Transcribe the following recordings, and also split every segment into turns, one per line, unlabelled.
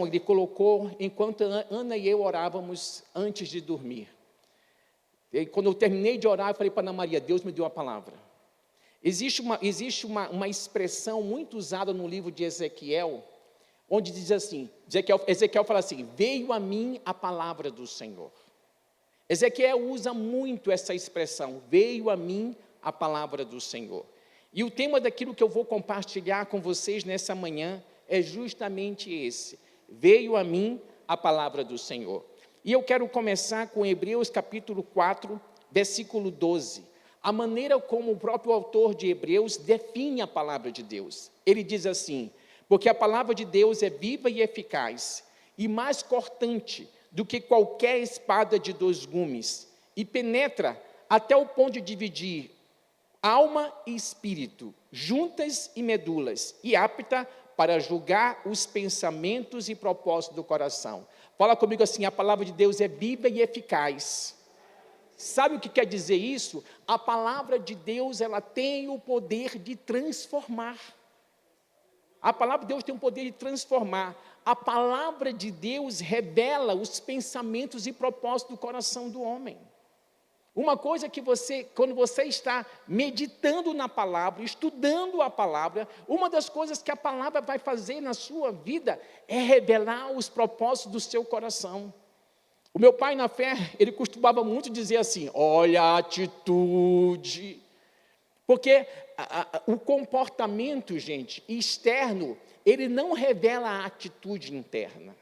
Ele colocou enquanto Ana e eu orávamos antes de dormir. E quando eu terminei de orar, eu falei para Ana Maria, Deus me deu uma palavra. Existe uma expressão muito usada no livro de Ezequiel, onde diz assim, Ezequiel fala assim, veio a mim a palavra do Senhor. Ezequiel usa muito essa expressão, veio a mim a palavra do Senhor. E o tema daquilo que eu vou compartilhar com vocês nessa manhã é justamente esse, veio a mim a palavra do Senhor. E eu quero começar com Hebreus capítulo 4, versículo 12. A maneira como o próprio autor de Hebreus define a palavra de Deus. Ele diz assim, porque a palavra de Deus é viva e eficaz, e mais cortante do que qualquer espada de 2 gumes, e penetra até o ponto de dividir alma e espírito, juntas e medulas, e apta para julgar os pensamentos e propósitos do coração. Fala comigo assim, a palavra de Deus é viva e eficaz. Sabe o que quer dizer isso? A palavra de Deus, ela tem o poder de transformar. A palavra de Deus tem o poder de transformar. A palavra de Deus revela os pensamentos e propósitos do coração do homem. Uma coisa que quando você está meditando na palavra, estudando a palavra, uma das coisas que a palavra vai fazer na sua vida é revelar os propósitos do seu coração. O meu pai na fé, ele costumava muito dizer assim, olha a atitude, porque o comportamento, gente, externo, ele não revela a atitude interna.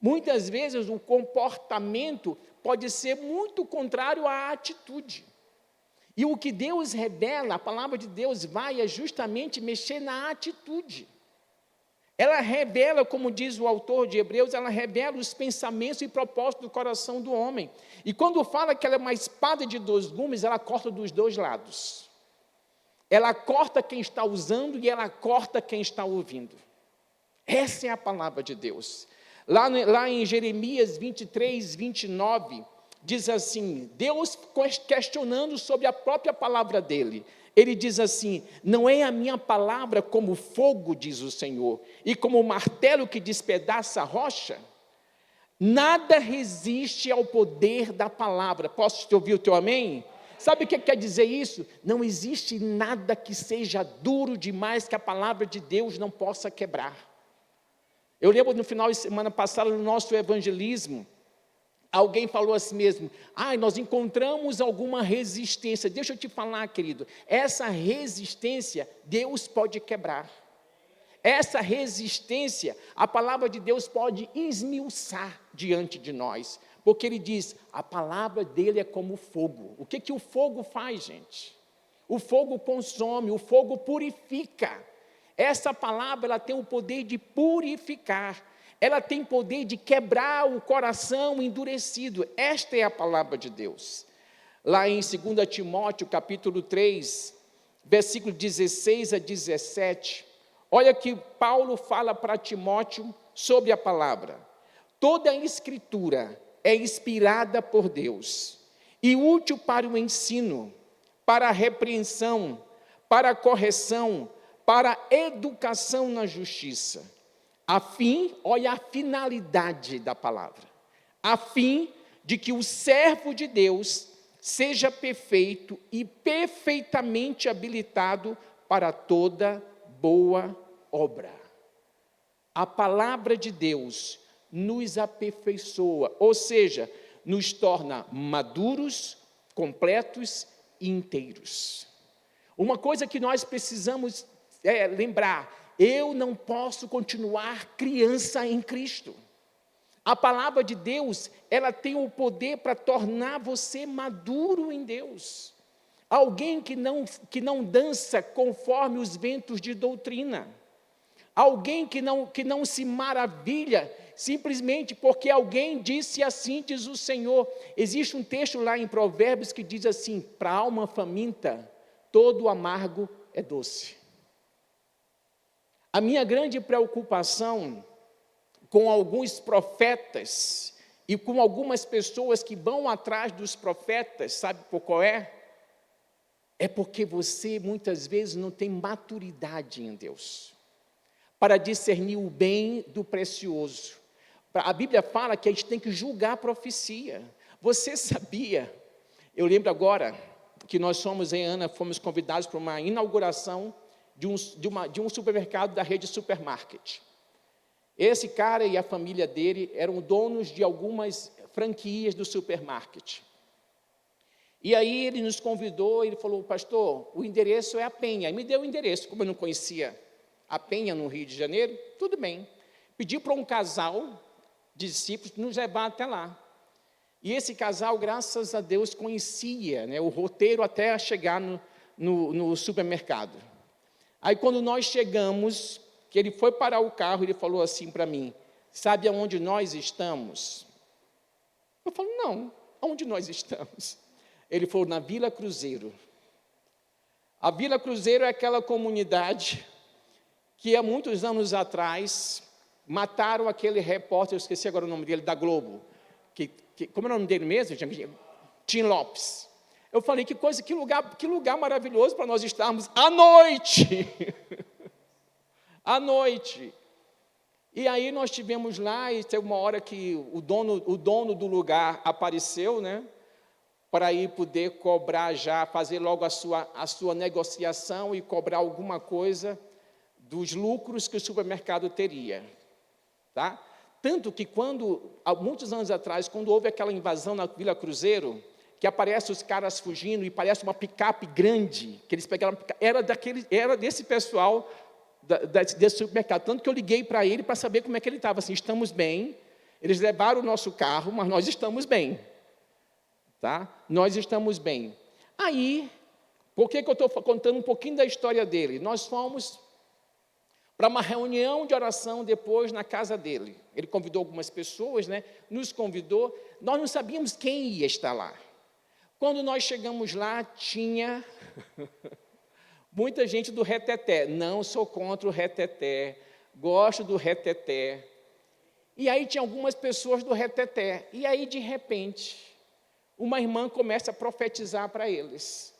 Muitas vezes o comportamento pode ser muito contrário à atitude. E o que Deus revela, a palavra de Deus vai justamente mexer na atitude. Ela revela, como diz o autor de Hebreus, ela revela os pensamentos e propósitos do coração do homem. E quando fala que ela é uma espada de 2 gumes, ela corta dos 2 lados. Ela corta quem está usando e ela corta quem está ouvindo. Essa é a palavra de Deus. Lá em Jeremias 23, 29, diz assim, Deus questionando sobre a própria palavra dele. Ele diz assim, não é a minha palavra como fogo, diz o Senhor, e como o martelo que despedaça a rocha? Nada resiste ao poder da palavra. Posso te ouvir o teu amém? Sabe o que quer dizer isso? Não existe nada que seja duro demais que a palavra de Deus não possa quebrar. Eu lembro no final de semana passada, no nosso evangelismo, alguém falou assim mesmo, nós encontramos alguma resistência. Deixa eu te falar, querido, essa resistência Deus pode quebrar. Essa resistência, a palavra de Deus pode esmiuçar diante de nós, porque ele diz, a palavra dele é como fogo. O que o fogo faz, gente? O fogo consome, o fogo purifica. Essa palavra, ela tem o poder de purificar, ela tem poder de quebrar o coração endurecido. Esta é a palavra de Deus. Lá em 2 Timóteo, capítulo 3, versículo 16 a 17, olha que Paulo fala para Timóteo sobre a palavra. Toda a escritura é inspirada por Deus e útil para o ensino, para a repreensão, para a correção, para a educação na justiça, a fim, olha a finalidade da palavra, a fim de que o servo de Deus seja perfeito e perfeitamente habilitado para toda boa obra. A palavra de Deus nos aperfeiçoa, ou seja, nos torna maduros, completos e inteiros. Uma coisa que nós precisamos lembrar, eu não posso continuar criança em Cristo. A palavra de Deus, ela tem o poder para tornar você maduro em Deus. Alguém que não dança conforme os ventos de doutrina. Alguém que não se maravilha simplesmente porque alguém disse assim, diz o Senhor. Existe um texto lá em Provérbios que diz assim, para a alma faminta, todo amargo é doce. A minha grande preocupação com alguns profetas e com algumas pessoas que vão atrás dos profetas, sabe por qual é? É porque você muitas vezes não tem maturidade em Deus. para discernir o bem do precioso. A Bíblia fala que a gente tem que julgar a profecia. Você sabia? Eu lembro agora que nós fomos convidados para uma inauguração de um supermercado da rede Supermarket. Esse cara e a família dele eram donos de algumas franquias do supermarket. E aí ele nos convidou, ele falou, pastor, o endereço é a Penha. E me deu o endereço, como eu não conhecia a Penha no Rio de Janeiro, tudo bem. Pediu para um casal de discípulos nos levar até lá. E esse casal, graças a Deus, conhecia, né, o roteiro até chegar no supermercado. Aí quando nós chegamos, que ele foi parar o carro, ele falou assim para mim, sabe aonde nós estamos? Eu falo, não, aonde nós estamos? Ele falou, na Vila Cruzeiro. A Vila Cruzeiro é aquela comunidade que há muitos anos atrás mataram aquele repórter, eu esqueci agora o nome dele, da Globo, como é o nome dele mesmo? Tim Lopes. Eu falei, que lugar maravilhoso para nós estarmos à noite. À noite. E aí nós estivemos lá, e teve uma hora que o dono do lugar apareceu, né? Para ir poder cobrar já, fazer logo a sua negociação e cobrar alguma coisa dos lucros que o supermercado teria. Tá? Tanto que há muitos anos atrás, quando houve aquela invasão na Vila Cruzeiro, que aparece os caras fugindo e parece uma picape grande, que eles pegaram, era desse pessoal desse supermercado. Tanto que eu liguei para ele para saber como é que ele estava. Assim, estamos bem, eles levaram o nosso carro, mas nós estamos bem. Tá? Nós estamos bem. Aí, por que eu estou contando um pouquinho da história dele? Nós fomos para uma reunião de oração depois na casa dele. Ele convidou algumas pessoas, né? Nos convidou. Nós não sabíamos quem ia estar lá. Quando nós chegamos lá, tinha muita gente do reteté. Não sou contra o reteté, gosto do reteté. E aí tinha algumas pessoas do reteté. E aí, de repente, uma irmã começa a profetizar para eles.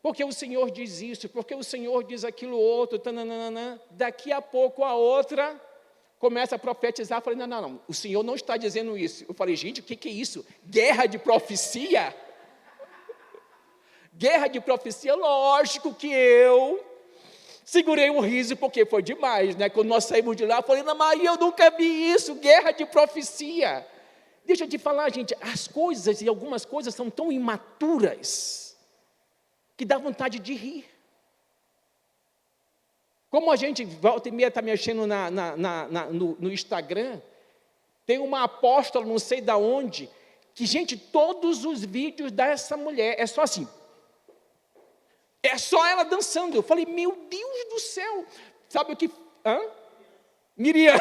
Porque o Senhor diz isso, porque o Senhor diz aquilo outro, tananana. Daqui a pouco a outra começa a profetizar. Eu falei, não, o Senhor não está dizendo isso. Eu falei, gente, o que é isso? Guerra de profecia? Guerra de profecia? Lógico que eu segurei um riso, porque foi demais, né? Quando nós saímos de lá, eu falei, não, Maria, eu nunca vi isso, guerra de profecia. Deixa eu te falar, gente, as coisas e algumas coisas são tão imaturas que dá vontade de rir. Como a gente volta e meia está mexendo no Instagram, tem uma apóstola, não sei de onde, que, gente, todos os vídeos dessa mulher é só assim. É só ela dançando. Eu falei, meu Deus do céu. Sabe o que... Miriam.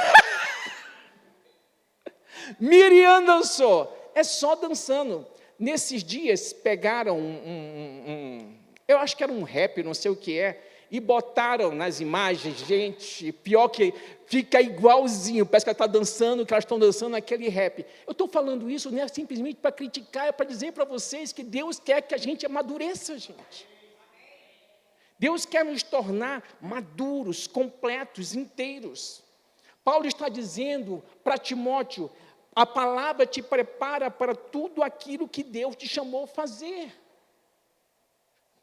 Miriam dançou. É só dançando. Nesses dias, pegaram eu acho que era um rap, não sei o que é, e botaram nas imagens, gente, pior que fica igualzinho, parece que ela está dançando, que elas estão dançando aquele rap. Eu estou falando isso não é simplesmente para criticar, é para dizer para vocês que Deus quer que a gente amadureça, gente. Deus quer nos tornar maduros, completos, inteiros. Paulo está dizendo para Timóteo, a palavra te prepara para tudo aquilo que Deus te chamou a fazer.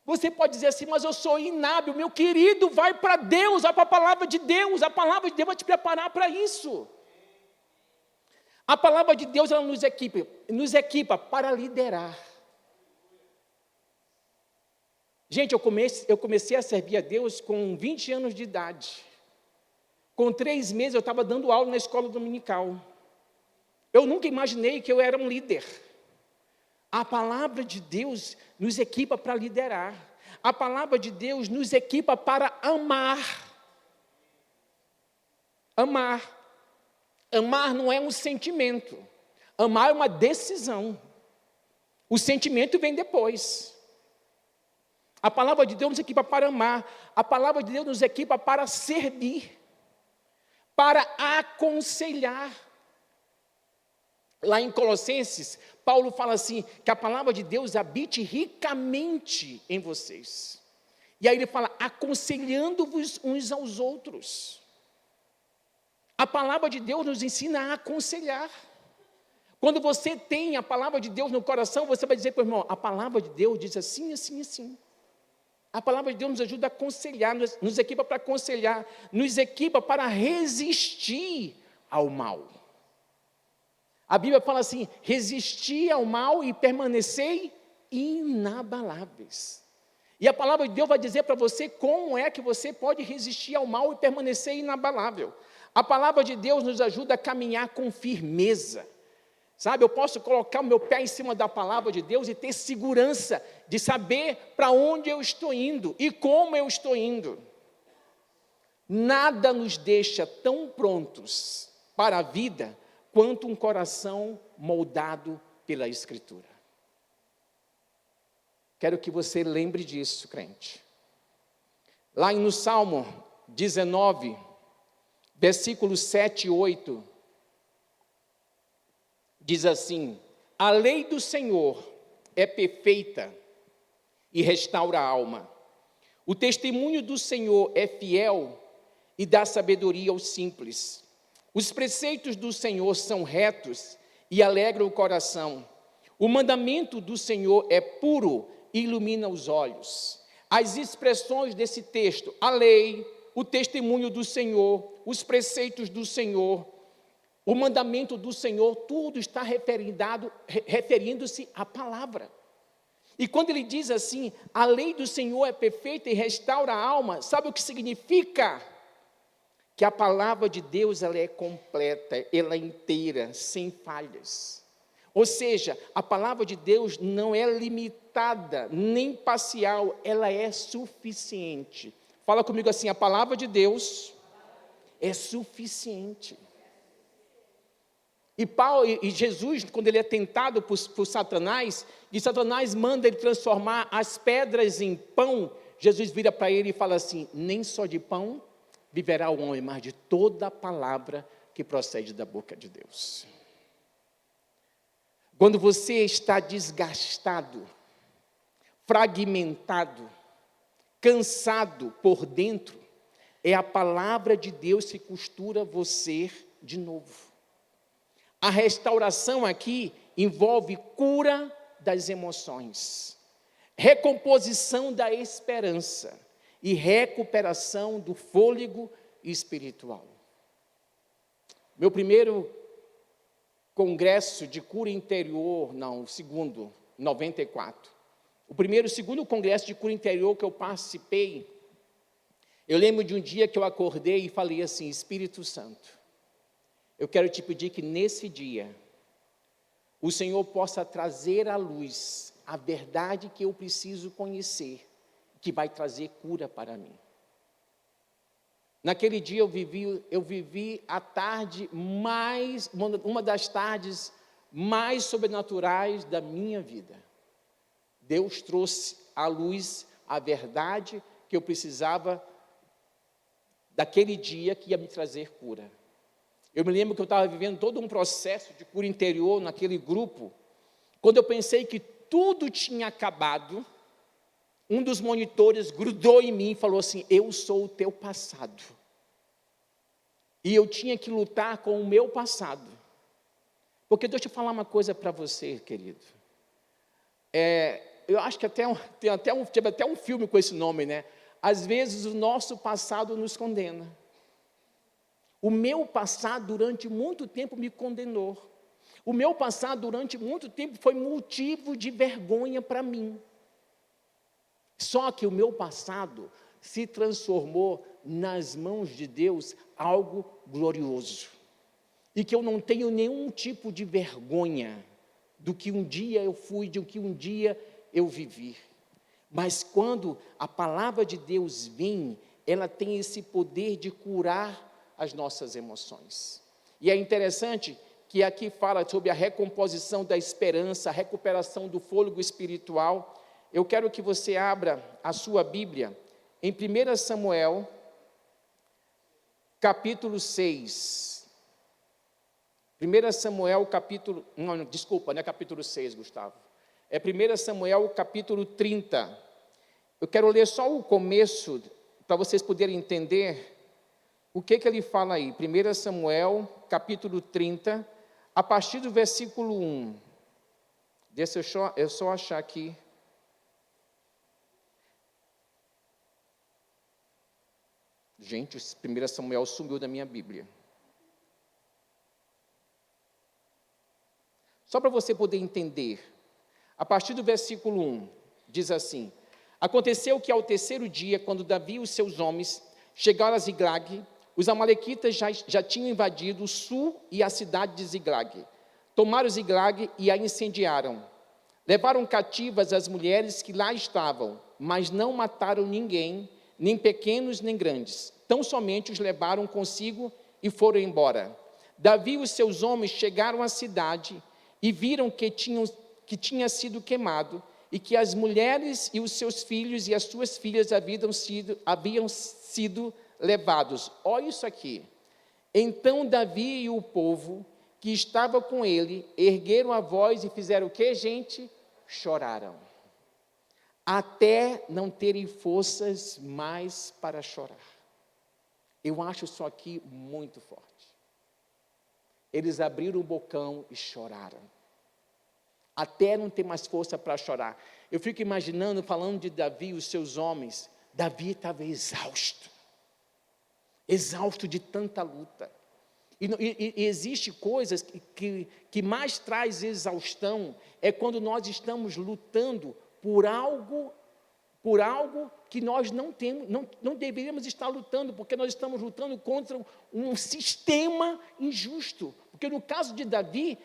Você pode dizer assim, mas eu sou inábil. Meu querido, vai para Deus, vai para a palavra de Deus. A palavra de Deus vai te preparar para isso. A palavra de Deus, ela nos equipa para liderar. Gente, eu comecei a servir a Deus com 20 anos de idade. Com 3 meses eu estava dando aula na escola dominical. Eu nunca imaginei que eu era um líder. A palavra de Deus nos equipa para liderar. A palavra de Deus nos equipa para amar. Amar. Amar não é um sentimento. Amar é uma decisão. O sentimento vem depois. A palavra de Deus nos equipa para amar. A palavra de Deus nos equipa para servir. Para aconselhar. Lá em Colossenses, Paulo fala assim, que a palavra de Deus habite ricamente em vocês. E aí ele fala, aconselhando-vos uns aos outros. A palavra de Deus nos ensina a aconselhar. Quando você tem a palavra de Deus no coração, você vai dizer para o irmão, a palavra de Deus diz assim, assim, assim. A palavra de Deus nos ajuda a aconselhar, nos equipa para aconselhar, nos equipa para resistir ao mal. A Bíblia fala assim, resistir ao mal e permanecei inabaláveis. E a palavra de Deus vai dizer para você como é que você pode resistir ao mal e permanecer inabalável. A palavra de Deus nos ajuda a caminhar com firmeza. Sabe, eu posso colocar o meu pé em cima da palavra de Deus e ter segurança de saber para onde eu estou indo e como eu estou indo. Nada nos deixa tão prontos para a vida quanto um coração moldado pela Escritura. Quero que você lembre disso, crente. Lá no Salmo 19, versículos 7 e 8, diz assim, a lei do Senhor é perfeita e restaura a alma. O testemunho do Senhor é fiel e dá sabedoria aos simples. Os preceitos do Senhor são retos e alegram o coração. O mandamento do Senhor é puro e ilumina os olhos. As expressões desse texto, a lei, o testemunho do Senhor, os preceitos do Senhor, o mandamento do Senhor, tudo está referindo-se à palavra. E quando ele diz assim, a lei do Senhor é perfeita e restaura a alma, sabe o que significa? Que a palavra de Deus ela é completa, ela é inteira, sem falhas. Ou seja, a palavra de Deus não é limitada, nem parcial, ela é suficiente. Fala comigo assim, a palavra de Deus é suficiente. E Jesus, quando ele é tentado por Satanás, e Satanás manda ele transformar as pedras em pão, Jesus vira para ele e fala assim, nem só de pão viverá o homem, mas de toda a palavra que procede da boca de Deus. Quando você está desgastado, fragmentado, cansado por dentro, é a palavra de Deus que costura você de novo. A restauração aqui envolve cura das emoções, recomposição da esperança e recuperação do fôlego espiritual. Meu primeiro congresso de cura interior, o segundo, 94. O segundo congresso de cura interior que eu participei, eu lembro de um dia que eu acordei e falei assim, Espírito Santo, eu quero te pedir que nesse dia, o Senhor possa trazer à luz a verdade que eu preciso conhecer, que vai trazer cura para mim. Naquele dia eu vivi a tarde uma das tardes mais sobrenaturais da minha vida. Deus trouxe à luz a verdade que eu precisava daquele dia que ia me trazer cura. Eu me lembro que eu estava vivendo todo um processo de cura interior naquele grupo, quando eu pensei que tudo tinha acabado, um dos monitores grudou em mim e falou assim, eu sou o teu passado. E eu tinha que lutar com o meu passado. Porque deixa eu falar uma coisa para você, querido. Eu acho que teve até um filme com esse nome, né? Às vezes o nosso passado nos condena. O meu passado durante muito tempo me condenou. O meu passado durante muito tempo foi motivo de vergonha para mim. Só que o meu passado se transformou nas mãos de Deus algo glorioso. E que eu não tenho nenhum tipo de vergonha do que um dia eu fui, do que um dia eu vivi. Mas quando a palavra de Deus vem, ela tem esse poder de curar as nossas emoções. E é interessante que aqui fala sobre a recomposição da esperança, a recuperação do fôlego espiritual. Eu quero que você abra a sua Bíblia em 1 Samuel, capítulo 6. 1 Samuel, capítulo... Não é capítulo 6, Gustavo. É 1 Samuel, capítulo 30. Eu quero ler só o começo, para vocês poderem entender O que ele fala aí? 1 Samuel, capítulo 30, a partir do versículo 1. Deixa eu só achar aqui. Gente, 1 Samuel sumiu da minha Bíblia. Só para você poder entender. A partir do versículo 1, diz assim: Aconteceu que ao terceiro dia, quando Davi e os seus homens chegaram a Ziglag, os amalequitas já tinham invadido o sul e a cidade de Ziglag. Tomaram Ziglag e a incendiaram. Levaram cativas as mulheres que lá estavam, mas não mataram ninguém, nem pequenos nem grandes. Tão somente os levaram consigo e foram embora. Davi e os seus homens chegaram à cidade e viram que tinha sido queimado, e que as mulheres e os seus filhos e as suas filhas haviam sido levados. Olha isso aqui. Então Davi e o povo que estava com ele ergueram a voz e fizeram o que, gente? Choraram. Até não terem forças mais para chorar. Eu acho isso aqui muito forte. Eles abriram o bocão e choraram. Até não ter mais força para chorar. Eu fico imaginando, falando de Davi e os seus homens, Davi estava exausto de tanta luta. E existe coisas que mais traz exaustão, é quando nós estamos lutando por algo que nós não deveríamos estar lutando, porque nós estamos lutando contra um sistema injusto. Porque no caso de Davi,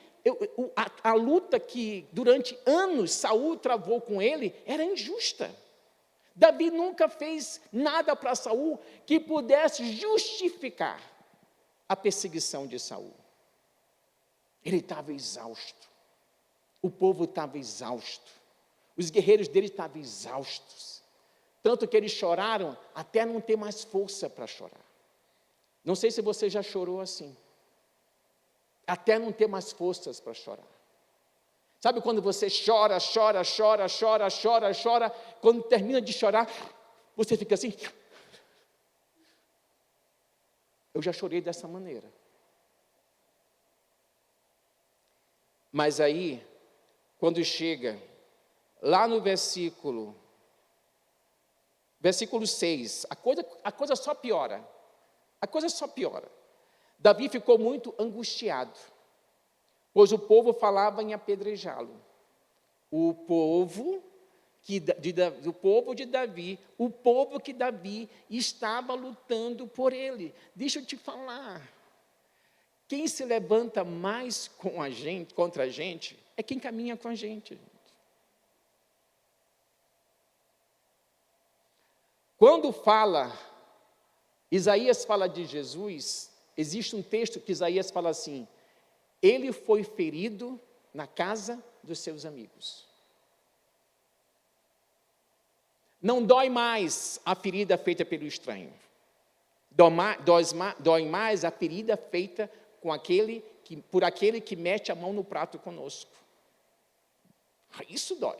a luta que durante anos Saul travou com ele era injusta. Davi nunca fez nada para Saul que pudesse justificar a perseguição de Saul. Ele estava exausto. O povo estava exausto. Os guerreiros dele estavam exaustos. Tanto que eles choraram até não ter mais força para chorar. Não sei se você já chorou assim. Até não ter mais forças para chorar. Sabe quando você chora, quando termina de chorar, você fica assim. Eu já chorei dessa maneira. Mas aí, quando chega lá no versículo 6, a coisa só piora. Davi ficou muito angustiado, pois o povo falava em apedrejá-lo. O povo de Davi, o povo que Davi estava lutando por ele. Deixa eu te falar, quem se levanta mais contra a gente, é quem caminha com a gente. Quando Isaías fala de Jesus, existe um texto que Isaías fala assim: ele foi ferido na casa dos seus amigos. Não dói mais a ferida feita pelo estranho. Dói mais a ferida feita por aquele que mete a mão no prato conosco. Isso dói.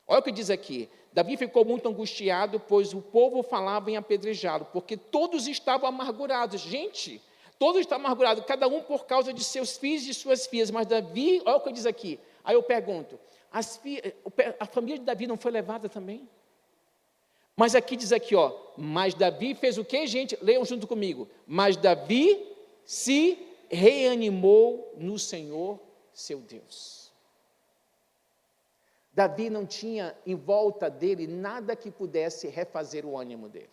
Olha o que diz aqui. Davi ficou muito angustiado, pois o povo falava em apedrejá-lo, porque todos estavam amargurados. Gente, todos estavam amargurados, cada um por causa de seus filhos e suas filhas. Mas Davi, olha o que diz aqui. Aí eu pergunto, a família de Davi não foi levada também? Mas aqui diz aqui, mas Davi fez o quê, gente? Leiam junto comigo. Mas Davi se reanimou no Senhor, seu Deus. Davi não tinha em volta dele nada que pudesse refazer o ânimo dele.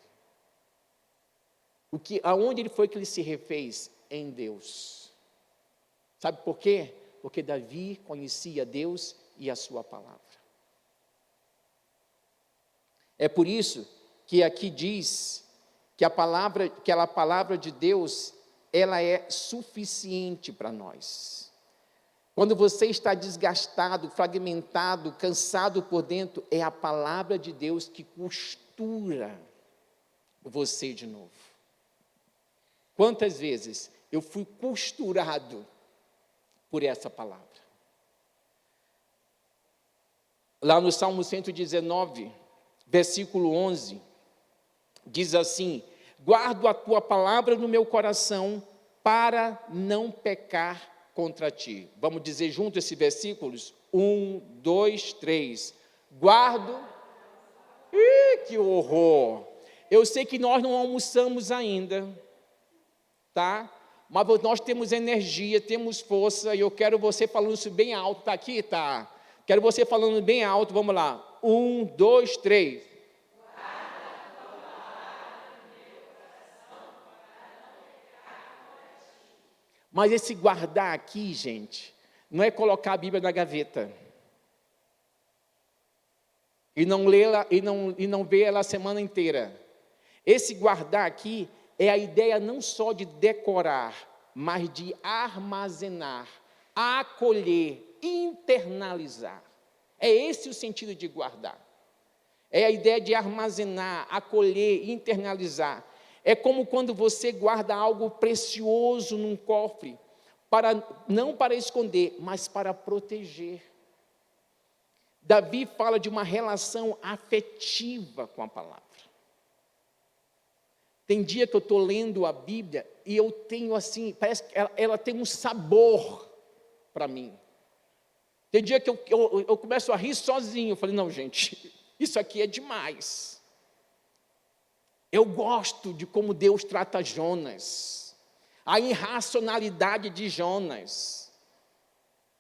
Aonde ele foi que ele se refez? Em Deus. Sabe por quê? Porque Davi conhecia Deus e a sua palavra. É por isso que aqui diz que aquela palavra de Deus, ela é suficiente para nós. Quando você está desgastado, fragmentado, cansado por dentro, é a palavra de Deus que costura você de novo. Quantas vezes eu fui costurado por essa palavra? Lá no Salmo 119, versículo 11, diz assim: guardo a tua palavra no meu coração para não pecar contra ti. Vamos dizer junto esses versículos? 1, 2, 3. Guardo. Ih, que horror! Eu sei que nós não almoçamos ainda, tá? Mas nós temos energia, temos força, e eu quero você falando isso bem alto. Tá aqui? Tá. Quero você falando bem alto, vamos lá. 1, 2, 3. Mas esse guardar aqui, gente, não é colocar a Bíblia na gaveta e não lê-la e não ver ela a semana inteira. Esse guardar aqui é a ideia não só de decorar, mas de armazenar, acolher, internalizar. É esse o sentido de guardar. É a ideia de armazenar, acolher, internalizar. É como quando você guarda algo precioso num cofre, não para esconder, mas para proteger. Davi fala de uma relação afetiva com a palavra. Tem dia que eu estou lendo a Bíblia e eu tenho assim, parece que ela tem um sabor para mim. Tem dia que eu começo a rir sozinho. Eu falei, não, gente, isso aqui é demais. Eu gosto de como Deus trata Jonas, a irracionalidade de Jonas,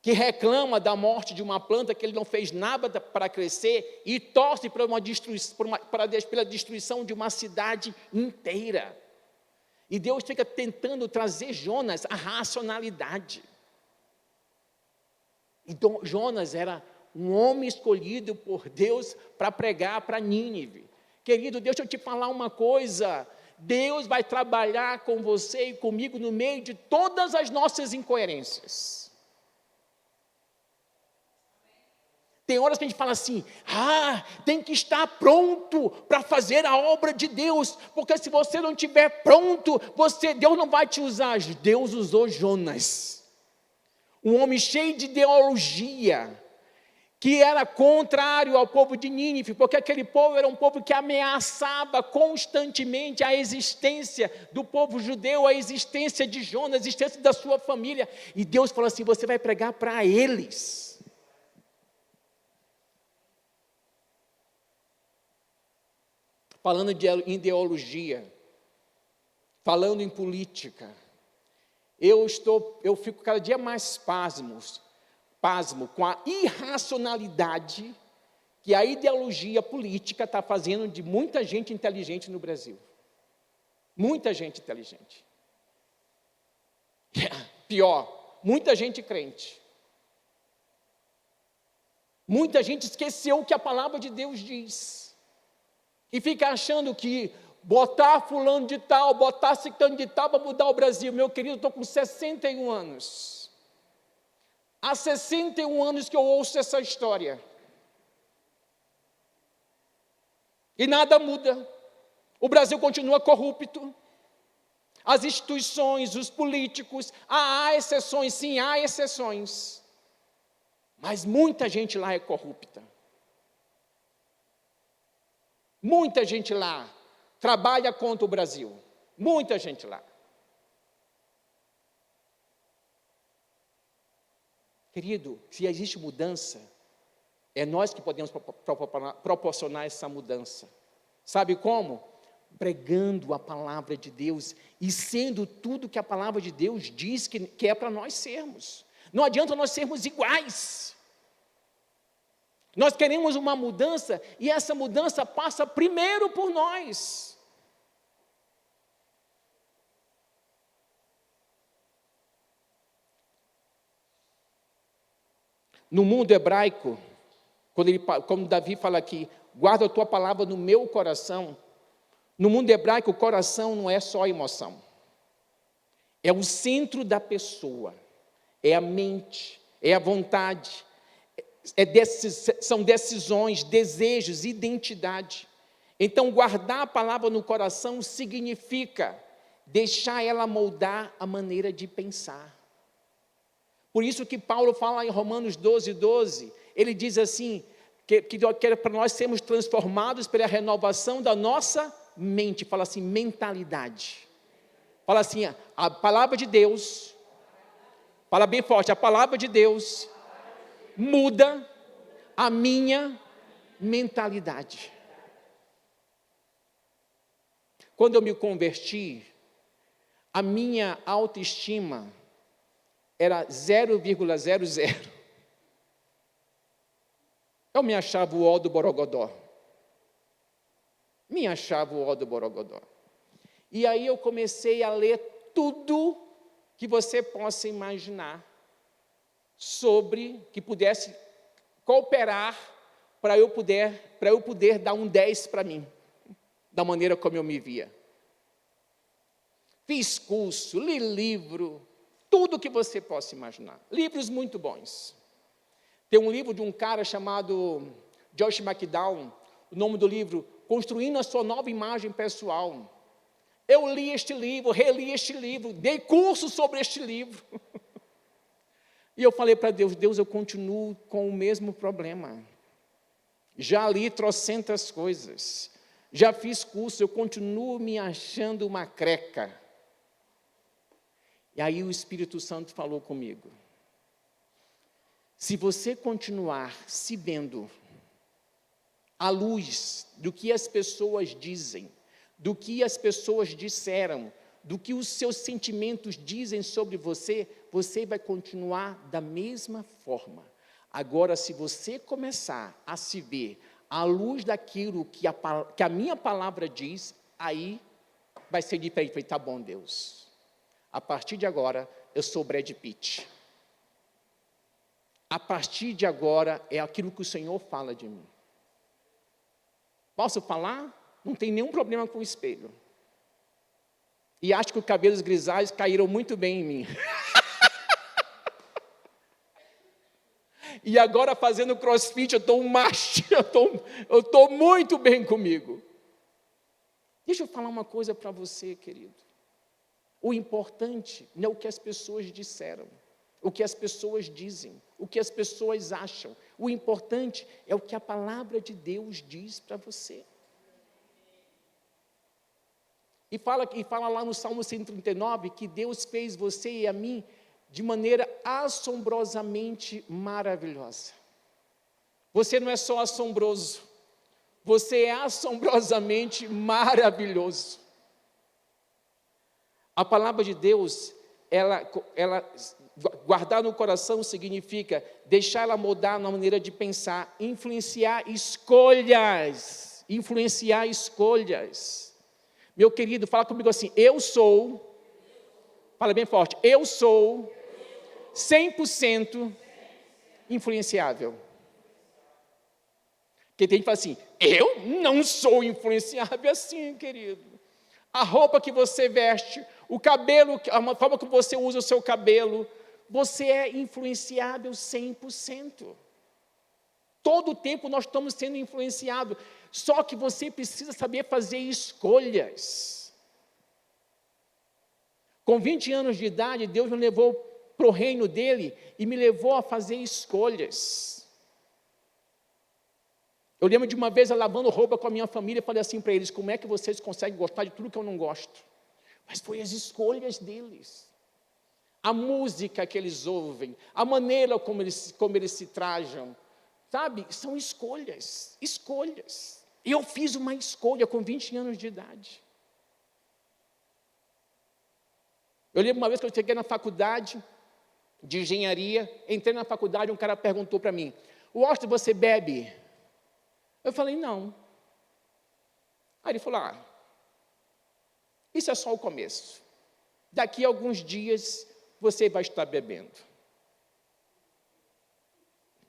que reclama da morte de uma planta que ele não fez nada para crescer e torce pela destruição de uma cidade inteira. E Deus fica tentando trazer Jonas à racionalidade. Então, Jonas era um homem escolhido por Deus para pregar para Nínive. Querido, deixa eu te falar uma coisa. Deus vai trabalhar com você e comigo no meio de todas as nossas incoerências. Tem horas que a gente fala assim, tem que estar pronto para fazer a obra de Deus, porque se você não estiver pronto, Deus não vai te usar. Deus usou Jonas, um homem cheio de ideologia, que era contrário ao povo de Nínive, porque aquele povo era um povo que ameaçava constantemente a existência do povo judeu, a existência de Jonas, a existência da sua família, e Deus falou assim, você vai pregar para eles. Falando de ideologia, falando em política, eu fico cada dia mais pasmo com a irracionalidade que a ideologia política está fazendo de muita gente inteligente no Brasil. Muita gente inteligente. Pior, muita gente crente. Muita gente esqueceu o que a palavra de Deus diz. E fica achando que botar fulano de tal, botar ciclano de tal para mudar o Brasil. Meu querido, estou com 61 anos. Há 61 anos que eu ouço essa história. E nada muda. O Brasil continua corrupto. As instituições, os políticos, há exceções, sim, há exceções. Mas muita gente lá é corrupta. Muita gente lá trabalha contra o Brasil. Muita gente lá. Querido, se existe mudança, é nós que podemos proporcionar essa mudança. Sabe como? Pregando a palavra de Deus e sendo tudo que a palavra de Deus diz que é para nós sermos. Não adianta nós sermos iguais. Nós queremos uma mudança e essa mudança passa primeiro por nós. No mundo hebraico, como Davi fala aqui, guarda a tua palavra no meu coração. No mundo hebraico, o coração não é só emoção. É o centro da pessoa. É a mente, é a vontade. São decisões, desejos, identidade. Então, guardar a palavra no coração significa deixar ela moldar a maneira de pensar. Por isso que Paulo fala em Romanos 12, ele diz assim, que para nós sermos transformados pela renovação da nossa mente, fala assim, mentalidade. Fala assim, a palavra de Deus, fala bem forte, a palavra de Deus muda a minha mentalidade. Quando eu me converti, a minha autoestima era 0,00. Eu me achava o ó do Borogodó. Me achava o ó do Borogodó. E aí eu comecei a ler tudo que você possa imaginar sobre que pudesse cooperar para eu poder dar um 10 para mim, da maneira como eu me via. Fiz curso, li livro, tudo que você possa imaginar. Livros muito bons. Tem um livro de um cara chamado Josh McDowell, o nome do livro, Construindo a Sua Nova Imagem Pessoal. Eu li este livro, reli este livro, dei curso sobre este livro. E eu falei para Deus, Deus, eu continuo com o mesmo problema. Já li trocentas coisas, já fiz curso, eu continuo me achando uma creca. E aí o Espírito Santo falou comigo, se você continuar se vendo à luz do que as pessoas dizem, do que as pessoas disseram, do que os seus sentimentos dizem sobre você, você vai continuar da mesma forma. Agora, se você começar a se ver à luz daquilo que a minha palavra diz, aí vai ser diferente. Falei, tá bom, Deus. A partir de agora, eu sou Brad Pitt. A partir de agora, é aquilo que o Senhor fala de mim. Posso falar? Não tem nenhum problema com o espelho. E acho que os cabelos grisalhos caíram muito bem em mim. E agora fazendo crossfit, eu estou um macho, eu estou muito bem comigo. Deixa eu falar uma coisa para você, querido. O importante não é o que as pessoas disseram, o que as pessoas dizem, o que as pessoas acham. O importante é o que a palavra de Deus diz para você. E fala lá no Salmo 139 que Deus fez você e a mim de maneira assombrosamente maravilhosa. Você não é só assombroso, você é assombrosamente maravilhoso. A palavra de Deus, ela guardar no coração significa deixar ela mudar na maneira de pensar, influenciar escolhas. Meu querido, fala comigo assim, fala bem forte, eu sou 100% influenciável. Porque tem gente que fala assim, eu não sou influenciável assim, querido. A roupa que você veste, o cabelo, a forma que você usa o seu cabelo, você é influenciável 100%. Todo o tempo nós estamos sendo influenciados, só que você precisa saber fazer escolhas. Com 20 anos de idade, Deus me levou para o reino dele e me levou a fazer escolhas. Eu lembro de uma vez eu lavando roupa com a minha família, falei assim para eles, como é que vocês conseguem gostar de tudo que eu não gosto? Mas foi as escolhas deles. A música que eles ouvem, a maneira como eles se trajam, sabe? São escolhas. E eu fiz uma escolha com 20 anos de idade. Eu lembro uma vez que eu cheguei na faculdade de engenharia, entrei na faculdade, um cara perguntou para mim, Washington, você bebe? Eu falei, não. Aí ele falou, isso é só o começo. Daqui a alguns dias, você vai estar bebendo.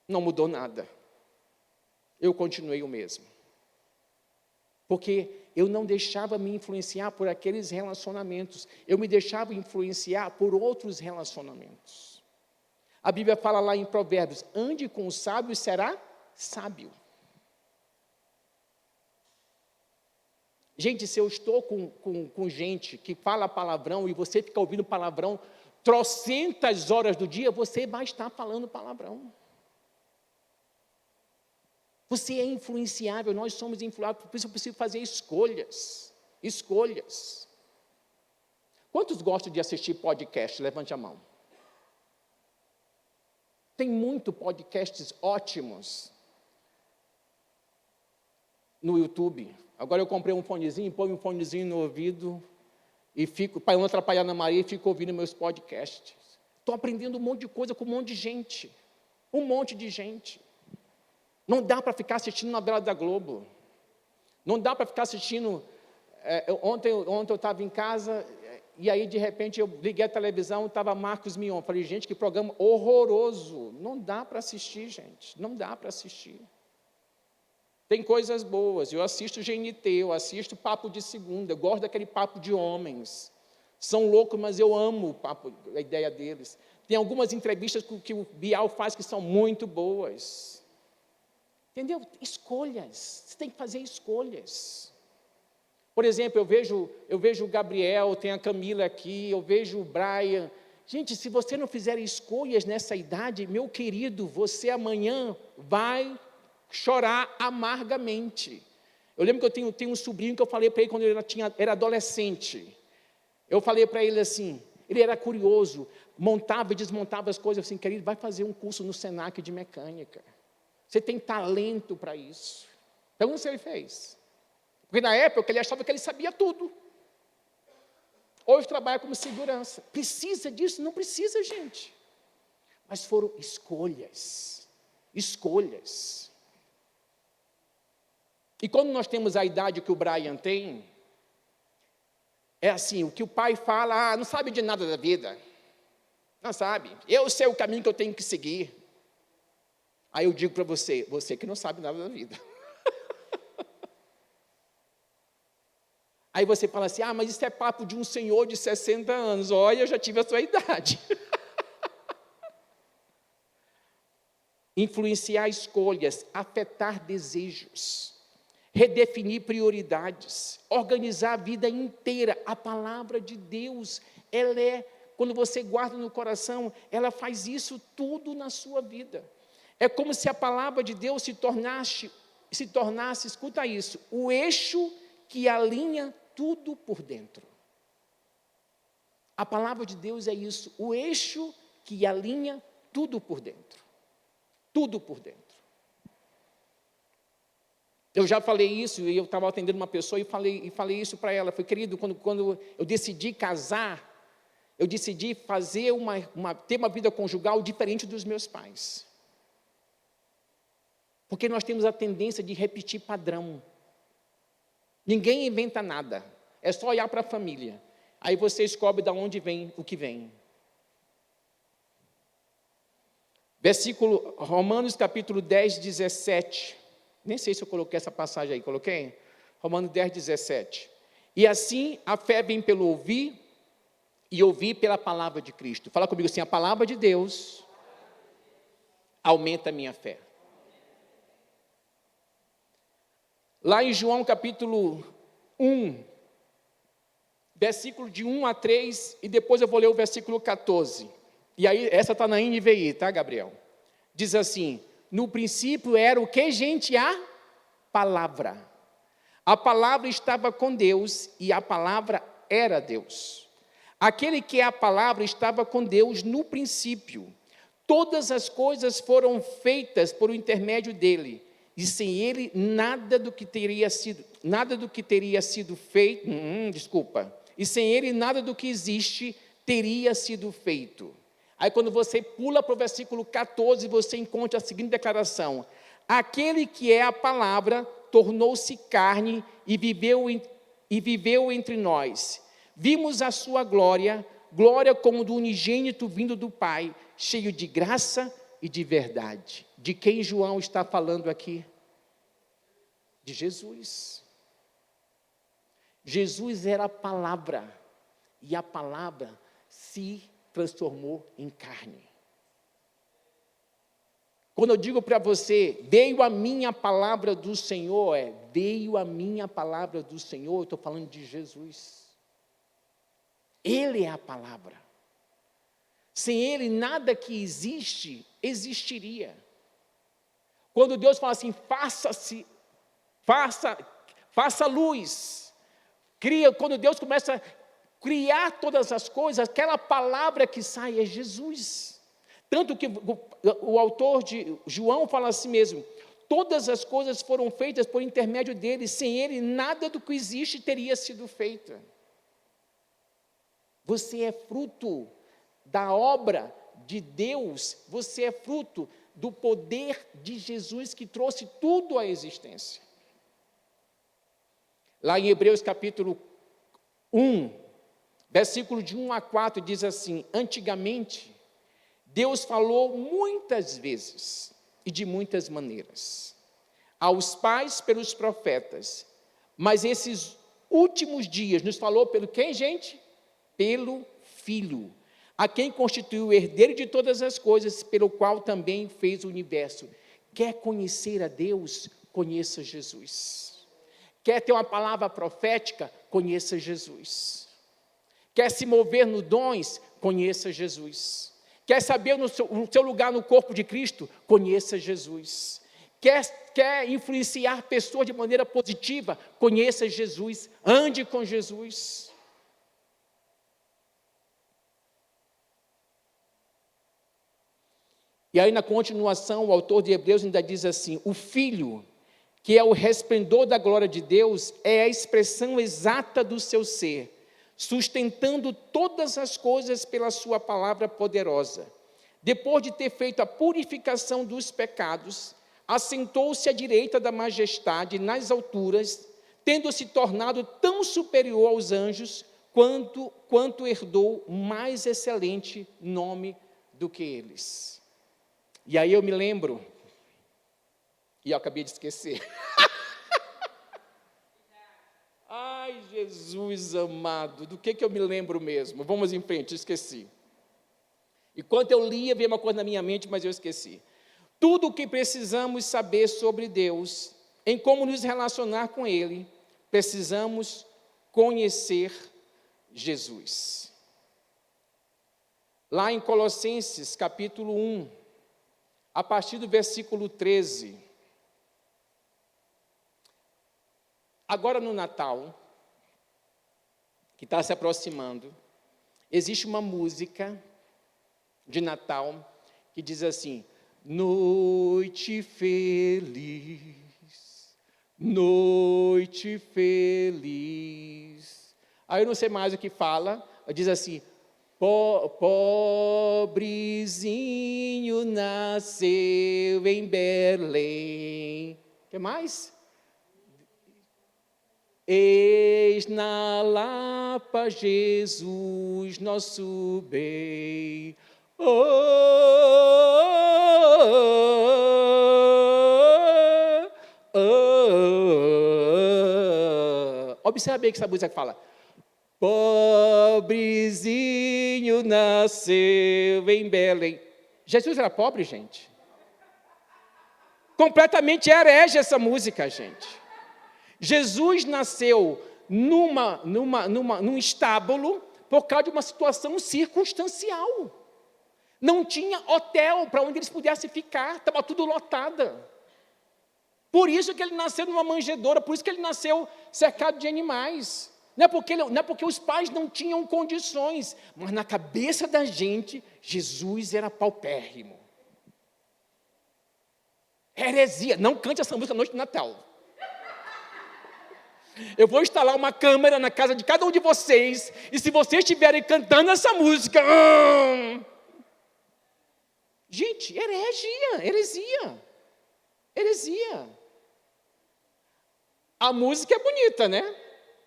Não mudou nada. Eu continuei o mesmo. Porque eu não deixava me influenciar por aqueles relacionamentos. Eu me deixava influenciar por outros relacionamentos. A Bíblia fala lá em Provérbios, ande com o sábio e será sábio. Gente, se eu estou com gente que fala palavrão e você fica ouvindo palavrão trocentas horas do dia, você vai estar falando palavrão. Você é influenciável, nós somos influenciáveis, por isso eu preciso fazer escolhas. Escolhas. Quantos gostam de assistir podcast? Levante a mão. Tem muito podcasts ótimos no YouTube. Agora eu comprei um fonezinho, ponho um fonezinho no ouvido e fico, para não atrapalhar na Maria, e fico ouvindo meus podcasts. Estou aprendendo um monte de coisa com um monte de gente. Um monte de gente. Não dá para ficar assistindo novela da Globo. Não dá para ficar assistindo... Ontem eu estava em casa, e aí, de repente, eu liguei a televisão, estava Marcos Mion. Falei, gente, que programa horroroso. Não dá para assistir, gente. Não dá para assistir. Tem coisas boas. Eu assisto GNT, eu assisto Papo de Segunda. Eu gosto daquele papo de homens. São loucos, mas eu amo o papo, a ideia deles. Tem algumas entrevistas que o Bial faz que são muito boas. Entendeu? Escolhas. Você tem que fazer escolhas. Por exemplo, eu vejo o Gabriel, tem a Camila aqui, eu vejo o Brian. Gente, se você não fizer escolhas nessa idade, meu querido, você amanhã vai chorar amargamente. Eu lembro que eu tenho um sobrinho que eu falei para ele quando ele era adolescente. Eu falei para ele assim, ele era curioso, montava e desmontava as coisas, assim, querido, vai fazer um curso no Senac de mecânica. Você tem talento para isso. Pergunta se ele fez. Porque na época ele achava que ele sabia tudo. Hoje trabalha como segurança. Precisa disso? Não precisa, gente. Mas foram escolhas. Escolhas. E quando nós temos a idade que o Brian tem, é assim, o que o pai fala, não sabe de nada da vida. Não sabe. Eu sei o caminho que eu tenho que seguir. Aí eu digo para você, você que não sabe nada da vida. Aí você fala assim, mas isso é papo de um senhor de 60 anos. Olha, eu já tive a sua idade. Influenciar escolhas, afetar desejos, redefinir prioridades, organizar a vida inteira. A palavra de Deus, quando você guarda no coração, ela faz isso tudo na sua vida. É como se a palavra de Deus se tornasse, escuta isso, o eixo que alinha tudo por dentro. A palavra de Deus é isso, o eixo que alinha tudo por dentro. Tudo por dentro. Eu já falei isso, e eu estava atendendo uma pessoa e falei isso para ela. Falei, querido, quando eu decidi casar, eu decidi fazer ter uma vida conjugal diferente dos meus pais. Porque nós temos a tendência de repetir padrão. Ninguém inventa nada. É só olhar para a família. Aí você descobre de onde vem o que vem. Versículo, Romanos capítulo 10, 17. Nem sei se eu coloquei essa passagem aí. Coloquei? Romanos 10, 17. E assim, a fé vem pelo ouvir, e ouvir pela palavra de Cristo. Fala comigo assim, a palavra de Deus aumenta a minha fé. Lá em João capítulo 1, versículo de 1 a 3, e depois eu vou ler o versículo 14. E aí, essa está na NVI, tá, Gabriel? Diz assim, no princípio era o que, gente? A palavra. A palavra estava com Deus, e a palavra era Deus. Aquele que é a palavra estava com Deus no princípio. Todas as coisas foram feitas por intermédio dele. E sem ele, nada do que teria sido feito, e sem ele, nada do que existe teria sido feito. Aí, quando você pula para o versículo 14, você encontra a seguinte declaração, aquele que é a palavra, tornou-se carne e viveu entre nós. Vimos a sua glória como do unigênito vindo do Pai, cheio de graça e de verdade. De quem João está falando aqui? De Jesus. Jesus era a palavra, e a palavra se transformou em carne. Quando eu digo para você, veio a minha palavra do Senhor, veio a minha palavra do Senhor, eu estou falando de Jesus. Ele é a palavra. Sem ele, nada que existe, existiria. Quando Deus fala assim, faça luz, Quando Deus começa a criar todas as coisas, aquela palavra que sai é Jesus. Tanto que o autor de João fala assim mesmo: todas as coisas foram feitas por intermédio dele, sem ele nada do que existe teria sido feito. Você é fruto da obra de Deus, você é fruto do poder de Jesus que trouxe tudo à existência. Lá em Hebreus capítulo 1, versículo de 1 a 4, diz assim: antigamente, Deus falou muitas vezes e de muitas maneiras aos pais pelos profetas, mas esses últimos dias nos falou pelo quem, gente? Pelo Filho, a quem constituiu o herdeiro de todas as coisas, pelo qual também fez o universo. Quer conhecer a Deus? Conheça Jesus. Quer ter uma palavra profética? Conheça Jesus. Quer se mover nos dons? Conheça Jesus. Quer saber no seu lugar no corpo de Cristo? Conheça Jesus. Quer influenciar pessoas de maneira positiva? Conheça Jesus. Ande com Jesus. E aí, na continuação, o autor de Hebreus ainda diz assim: o Filho, que é o resplendor da glória de Deus, é a expressão exata do seu ser, sustentando todas as coisas pela sua palavra poderosa. Depois de ter feito a purificação dos pecados, assentou-se à direita da majestade nas alturas, tendo se tornado tão superior aos anjos, quanto herdou mais excelente nome do que eles. E aí eu me lembro, e eu acabei de esquecer. Ai, Jesus amado, do que eu me lembro mesmo? Vamos em frente, esqueci. Enquanto eu lia, veio uma coisa na minha mente, mas eu esqueci. Tudo o que precisamos saber sobre Deus, em como nos relacionar com Ele, precisamos conhecer Jesus. Lá em Colossenses, capítulo 1, a partir do versículo 13. Agora no Natal, que está se aproximando, existe uma música de Natal que diz assim: noite feliz, noite feliz. Aí eu não sei mais o que fala, diz assim: pobrezinho nasceu em Belém. O que mais? Eis na Lapa Jesus, nosso bem. Oh, oh, oh, oh. Observe aí que essa música fala: pobrezinho nasceu em Belém. Jesus era pobre, gente? Completamente herege essa música, gente. Jesus nasceu num estábulo por causa de uma situação circunstancial. Não tinha hotel para onde eles pudessem ficar, estava tudo lotado. Por isso que ele nasceu numa manjedoura, por isso que ele nasceu cercado de animais. Não é porque os pais não tinham condições, mas na cabeça da gente, Jesus era paupérrimo. Heresia. Não cante essa música à noite de Natal. Eu vou instalar uma câmera na casa de cada um de vocês, e se vocês estiverem cantando essa música... Gente, heresia. A música é bonita, né?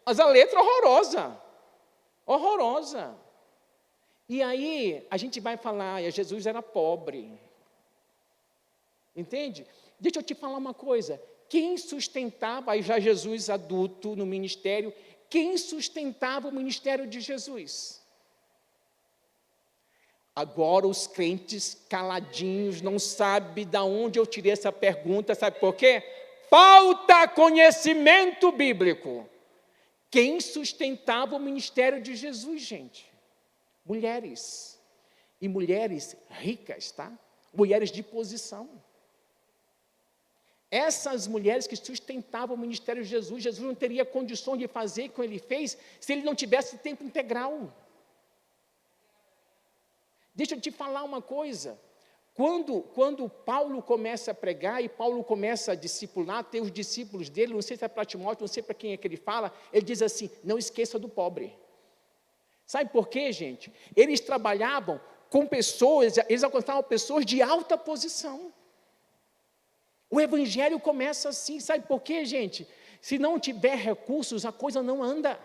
Mas a letra é horrorosa. E aí, a gente vai falar, Jesus era pobre. Entende? Deixa eu te falar uma coisa. Quem sustentava, aí já Jesus adulto no ministério, quem sustentava o ministério de Jesus? Agora os crentes caladinhos não sabem de onde eu tirei essa pergunta, sabe por quê? Falta conhecimento bíblico. Quem sustentava o ministério de Jesus, gente? Mulheres. E mulheres ricas, tá? Mulheres de posição. Essas mulheres que sustentavam o ministério de Jesus, Jesus não teria condições de fazer como ele fez, se ele não tivesse tempo integral. Deixa eu te falar uma coisa, quando Paulo começa a pregar, e Paulo começa a discipular, tem os discípulos dele, não sei se é para Timóteo, não sei para quem é que ele fala, ele diz assim, não esqueça do pobre. Sabe por quê, gente? Eles trabalhavam com pessoas, eles alcançavam pessoas de alta posição. O evangelho começa assim, sabe por quê, gente? Se não tiver recursos, a coisa não anda.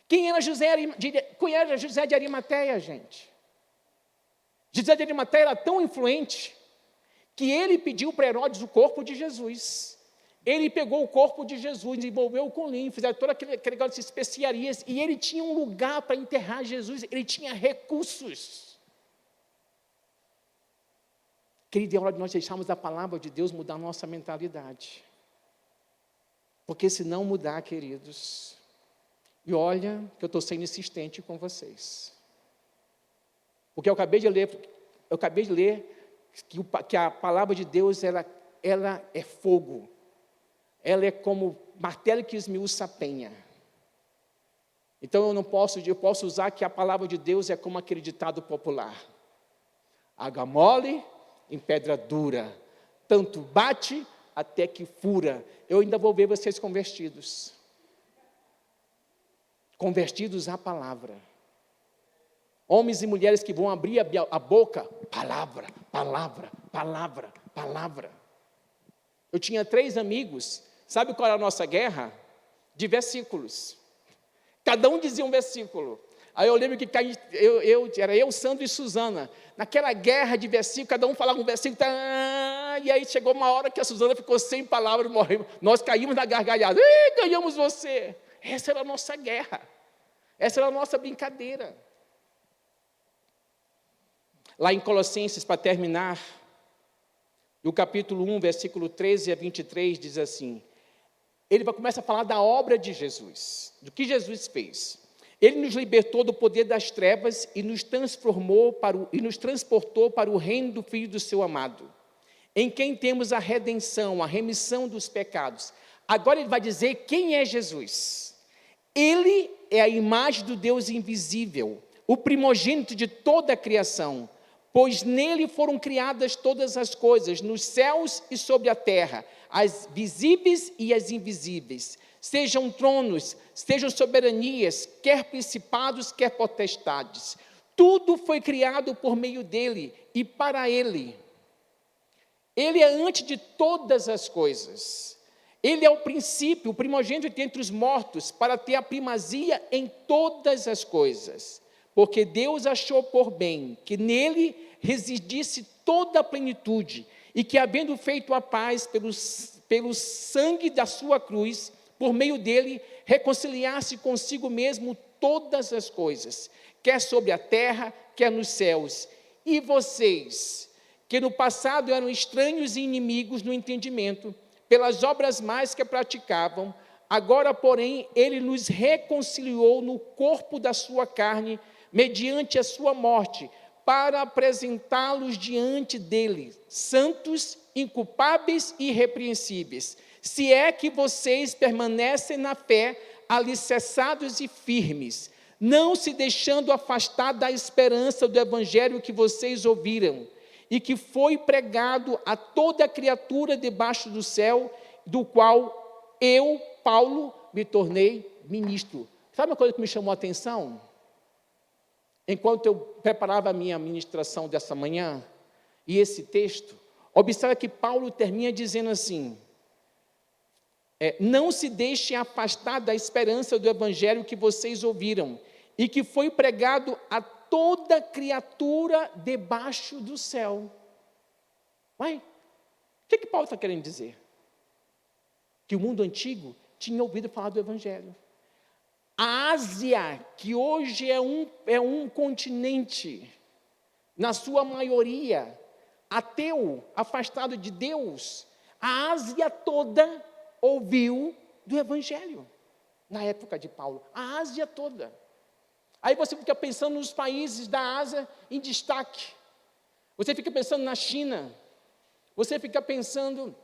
Quem era José de Arimateia, gente? José de Arimateia era tão influente que ele pediu para Herodes o corpo de Jesus. Ele pegou o corpo de Jesus, envolveu com linho, fizeram todo aquele negócio de especiarias, e ele tinha um lugar para enterrar Jesus, ele tinha recursos. Querido, é hora de nós deixarmos a palavra de Deus mudar a nossa mentalidade. Porque se não mudar, queridos, e olha que eu estou sendo insistente com vocês. Porque eu acabei de ler que a palavra de Deus, ela é fogo. Ela é como martelo que esmiuça a penha. Então eu posso usar que a palavra de Deus é como aquele ditado popular. Água mole em pedra dura, tanto bate até que fura. Eu ainda vou ver vocês convertidos. Convertidos à palavra. Homens e mulheres que vão abrir a boca, palavra, palavra, palavra, palavra. Eu tinha 3 amigos, sabe qual era a nossa guerra? De versículos. Cada um dizia um versículo. Aí eu lembro que era eu, Sandro e Suzana. Naquela guerra de versículos, cada um falava um versículo, e aí chegou uma hora que a Suzana ficou sem palavras, morreu. Nós caímos na gargalhada. Ganhamos você. Essa era a nossa guerra. Essa era a nossa brincadeira. Lá em Colossenses, para terminar, no capítulo 1, versículo 13 a 23, diz assim, ele começa a falar da obra de Jesus, do que Jesus fez. Ele nos libertou do poder das trevas e nos transportou para o reino do Filho do seu amado, em quem temos a redenção, a remissão dos pecados. Agora ele vai dizer quem é Jesus. Ele é a imagem do Deus invisível, o primogênito de toda a criação, pois nele foram criadas todas as coisas, nos céus e sobre a terra, as visíveis e as invisíveis, sejam tronos, sejam soberanias, quer principados, quer potestades. Tudo foi criado por meio dele e para ele. Ele é antes de todas as coisas. Ele é o princípio, o primogênito entre os mortos, para ter a primazia em todas as coisas. Porque Deus achou por bem que nele residisse toda a plenitude, e que, havendo feito a paz pelo sangue da sua cruz, por meio dele, reconciliasse consigo mesmo todas as coisas, quer sobre a terra, quer nos céus. E vocês, que no passado eram estranhos e inimigos no entendimento, pelas obras más que praticavam, agora, porém, ele nos reconciliou no corpo da sua carne, mediante a sua morte, para apresentá-los diante dele, santos, inculpáveis e irrepreensíveis, se é que vocês permanecem na fé, alicerçados e firmes, não se deixando afastar da esperança do evangelho que vocês ouviram, e que foi pregado a toda criatura debaixo do céu, do qual eu, Paulo, me tornei ministro. Sabe uma coisa que me chamou a atenção? Enquanto eu preparava a minha ministração dessa manhã, e esse texto, observa que Paulo termina dizendo assim, não se deixem afastar da esperança do evangelho que vocês ouviram, e que foi pregado a toda criatura debaixo do céu. Uai, o que Paulo está querendo dizer? Que o mundo antigo tinha ouvido falar do evangelho. A Ásia, que hoje é um continente, na sua maioria, ateu, afastado de Deus, a Ásia toda ouviu do evangelho, na época de Paulo, a Ásia toda. Aí você fica pensando nos países da Ásia em destaque, você fica pensando na China, você fica pensando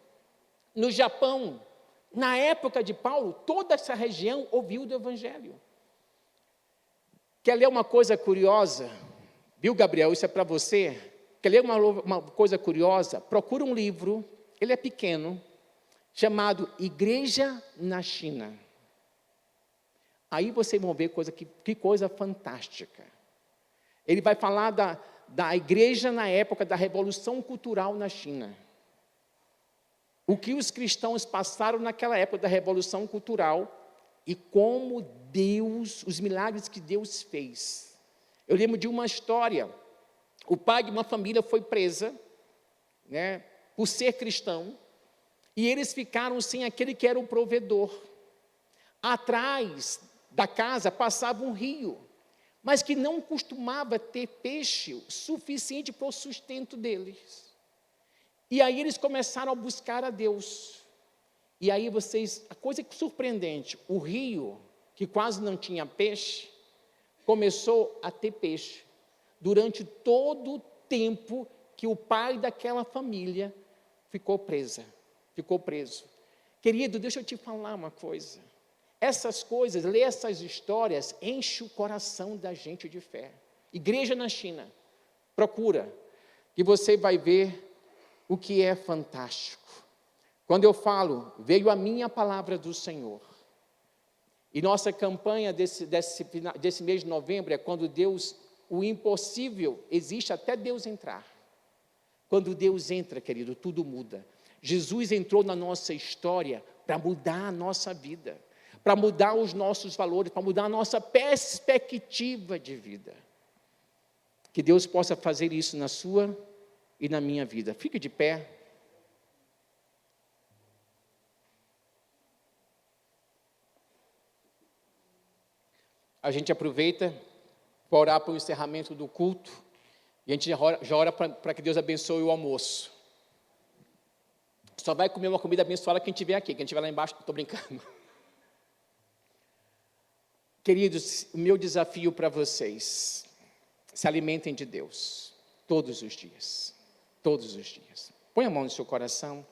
no Japão, na época de Paulo, toda essa região ouviu do Evangelho. Quer ler uma coisa curiosa? Viu, Gabriel? Isso é para você. Quer ler uma coisa curiosa? Procura um livro, ele é pequeno, chamado Igreja na China. Aí vocês vão ver que coisa fantástica. Ele vai falar da igreja na época da Revolução Cultural na China. O que os cristãos passaram naquela época da Revolução Cultural e como Deus, os milagres que Deus fez. Eu lembro de uma história. O pai de uma família foi presa, né, por ser cristão, e eles ficaram sem aquele que era o provedor. Atrás da casa passava um rio, mas que não costumava ter peixe suficiente para o sustento deles. E aí eles começaram a buscar a Deus. E aí a coisa surpreendente, o rio, que quase não tinha peixe, começou a ter peixe, durante todo o tempo que o pai daquela família ficou preso. Querido, deixa eu te falar uma coisa. Essas coisas, ler essas histórias, enche o coração da gente de fé. Igreja na China, procura, que você vai ver o que é fantástico. Quando eu falo, veio a minha palavra do Senhor. E nossa campanha desse mês de novembro é quando Deus, o impossível, existe até Deus entrar. Quando Deus entra, querido, tudo muda. Jesus entrou na nossa história para mudar a nossa vida, para mudar os nossos valores, para mudar a nossa perspectiva de vida. Que Deus possa fazer isso na sua e na minha vida. Fique de pé. A gente aproveita para orar para o encerramento do culto, e a gente já ora para que Deus abençoe o almoço. Só vai comer uma comida abençoada quem estiver aqui, quem estiver lá embaixo, estou brincando. Queridos, o meu desafio para vocês, se alimentem de Deus, todos os dias, todos os dias. Põe a mão no seu coração.